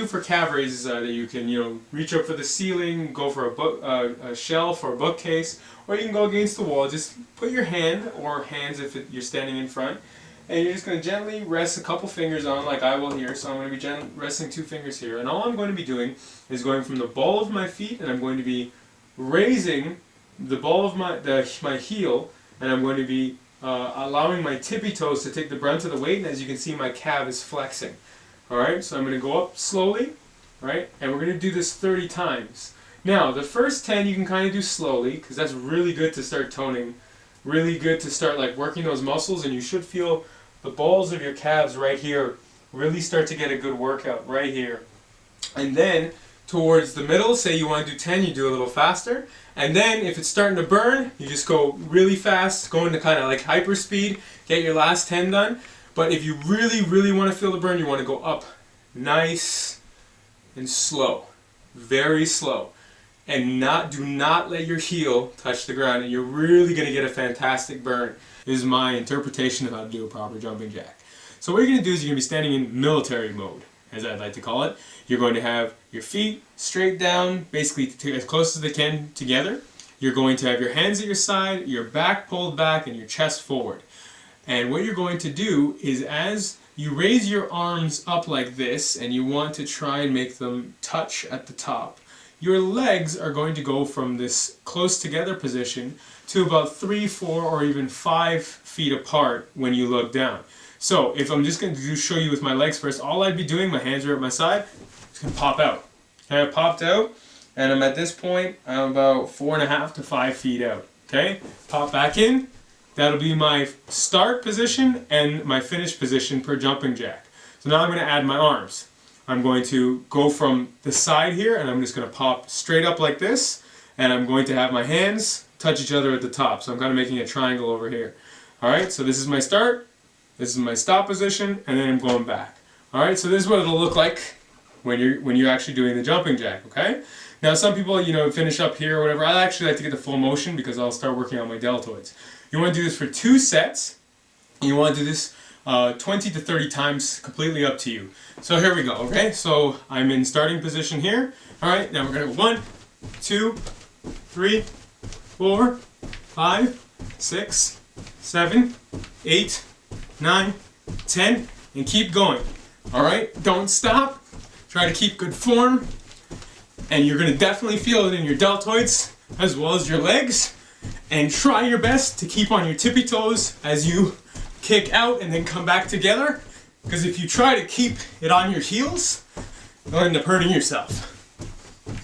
for calf raises are that you can, reach up for the ceiling, go for a shelf or a bookcase, or you can go against the wall. Just put your hand, or hands if you're standing in front, and you're just going to gently rest a couple fingers on, like I will here. So I'm going to be resting 2 fingers here, and all I'm going to be doing is going from the ball of my feet, and I'm going to be raising the ball of my heel, and I'm going to be allowing my tippy toes to take the brunt of the weight, and as you can see, my calf is flexing. Alright, so I'm going to go up slowly, right, and we're going to do this 30 times. Now, the first 10 you can kind of do slowly, because that's really good to start toning, really good to start like working those muscles, and you should feel the balls of your calves right here really start to get a good workout right here. And then, towards the middle, say you want to do 10, you do a little faster, and then if it's starting to burn, you just go really fast, go into kind of like hyper speed, get your last 10 done. But if you really, really want to feel the burn, you want to go up nice and slow, very slow, and do not let your heel touch the ground, and you're really going to get a fantastic burn. This is my interpretation of how to do a proper jumping jack. So what you're going to do is you're going to be standing in military mode, as I'd like to call it. You're going to have your feet straight down, basically as close as they can together. You're going to have your hands at your side, your back pulled back, and your chest forward. And what you're going to do is, as you raise your arms up like this, and you want to try and make them touch at the top, your legs are going to go from this close together position to about 3, 4, or even 5 feet apart when you look down. So if I'm just going to show you with my legs first, all I'd be doing, my hands are at my side, it's going to pop out. Okay, I popped out, and I'm at this point, I'm about 4.5 to 5 feet out. Okay, pop back in. That'll be my start position and my finish position per jumping jack. So now I'm going to add my arms. I'm going to go from the side here, and I'm just going to pop straight up like this, and I'm going to have my hands touch each other at the top. So I'm kind of making a triangle over here. Alright, so this is my start, this is my stop position, and then I'm going back. Alright, so this is what it'll look like when you're actually doing the jumping jack, okay? Now some people, finish up here or whatever. I actually like to get the full motion because I'll start working on my deltoids. You want to do this for 2 sets. You want to do this 20 to 30 times, completely up to you. So here we go, okay? So I'm in starting position here. Alright, now we're going to go 1, 2, 3, 4, 5, 6, 7, 8, 9, 10, and keep going. Alright, don't stop. Try to keep good form. And you're going to definitely feel it in your deltoids as well as your legs. And try your best to keep on your tippy toes as you kick out and then come back together. Because if you try to keep it on your heels, you'll end up hurting yourself.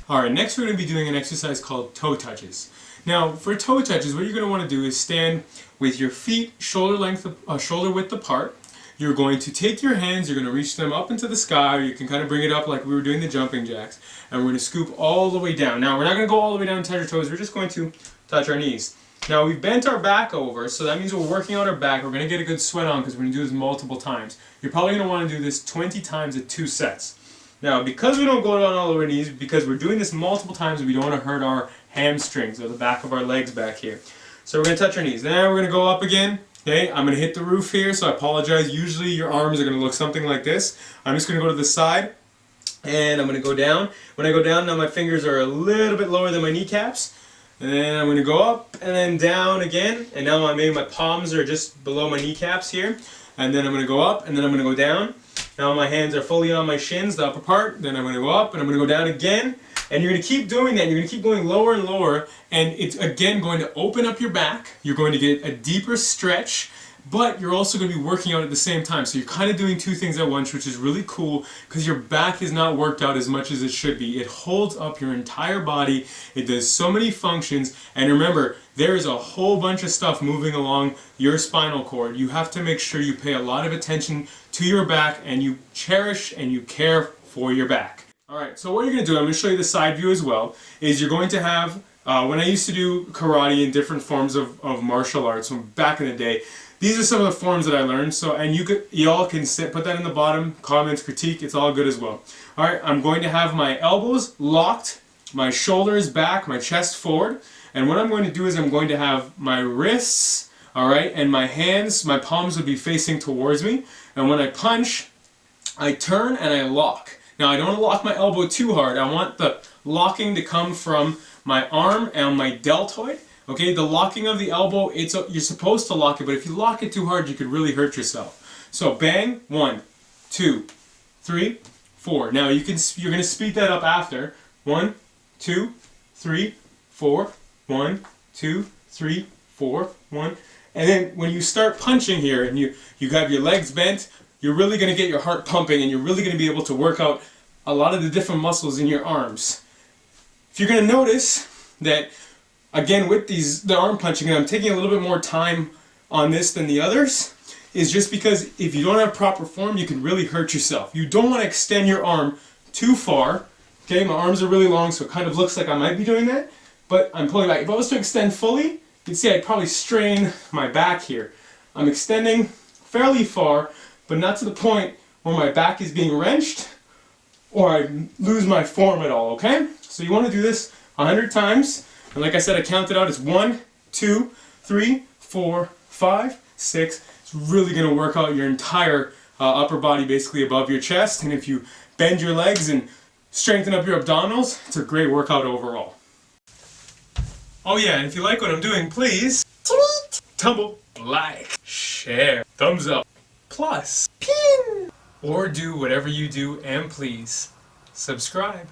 Alright, next we're going to be doing an exercise called toe touches. Now, for toe touches, what you're going to want to do is stand with your feet shoulder width apart. You're going to take your hands, you're going to reach them up into the sky, or you can kind of bring it up like we were doing the jumping jacks, and we're going to scoop all the way down. Now, we're not going to go all the way down and touch our toes, we're just going to touch our knees. Now, we've bent our back over, so that means we're working on our back. We're going to get a good sweat on because we're going to do this multiple times. You're probably going to want to do this 20 times at 2 sets. Now, because we don't go down all our knees, because we're doing this multiple times, we don't want to hurt our hamstrings or the back of our legs back here. So we're going to touch our knees. Then we're going to go up again. Okay, I'm going to hit the roof here, so I apologize. Usually your arms are going to look something like this. I'm just going to go to the side, and I'm going to go down. When I go down, now my fingers are a little bit lower than my kneecaps. And then I'm going to go up, and then down again. And now maybe my palms are just below my kneecaps here. And then I'm going to go up, and then I'm going to go down. Now my hands are fully on my shins, the upper part. Then I'm going to go up, and I'm going to go down again. And you're going to keep doing that. You're going to keep going lower and lower, and it's again going to open up your back. You're going to get a deeper stretch, but you're also going to be working out at the same time. So you're kind of doing 2 things at once, which is really cool because your back is not worked out as much as it should be. It holds up your entire body. It does so many functions. And remember, there is a whole bunch of stuff moving along your spinal cord. You have to make sure you pay a lot of attention to your back, and you cherish and you care for your back. Alright, so what you're going to do, I'm going to show you the side view as well, is you're going to have, when I used to do karate and different forms of martial arts from back in the day, these are some of the forms that I learned, so, and you all can put that in the bottom, comments, critique, it's all good as well. Alright, I'm going to have my elbows locked, my shoulders back, my chest forward, and what I'm going to do is I'm going to have my wrists, alright, and my hands, my palms would be facing towards me, and when I punch, I turn and I lock. Now I don't want to lock my elbow too hard. I want the locking to come from my arm and my deltoid. Okay, the locking of the elbow, you're supposed to lock it, but if you lock it too hard, you could really hurt yourself. So bang, 1, 2, 3, 4. Now you're going to speed that up after. 1, 2, 3, 4. 1, 2, 3, 4. 1. And then when you start punching here and you have your legs bent, you're really going to get your heart pumping and you're really going to be able to work out a lot of the different muscles in your arms. If you're going to notice that, again, with the arm punching, and I'm taking a little bit more time on this than the others, is just because if you don't have proper form, you can really hurt yourself. You don't want to extend your arm too far. Okay, my arms are really long, so it kind of looks like I might be doing that, but I'm pulling back. If I was to extend fully, you'd see I'd probably strain my back here. I'm extending fairly far, but not to the point where my back is being wrenched or I lose my form at all, okay? So you want to do this 100 times. And like I said, I counted out as 1, 2, 3, 4, 5, 6. It's really going to work out your entire upper body, basically above your chest. And if you bend your legs and strengthen up your abdominals, it's a great workout overall. Oh yeah, and if you like what I'm doing, please tweet, tumble, like, share, thumbs up, plus, pin, or do whatever you do, and please subscribe.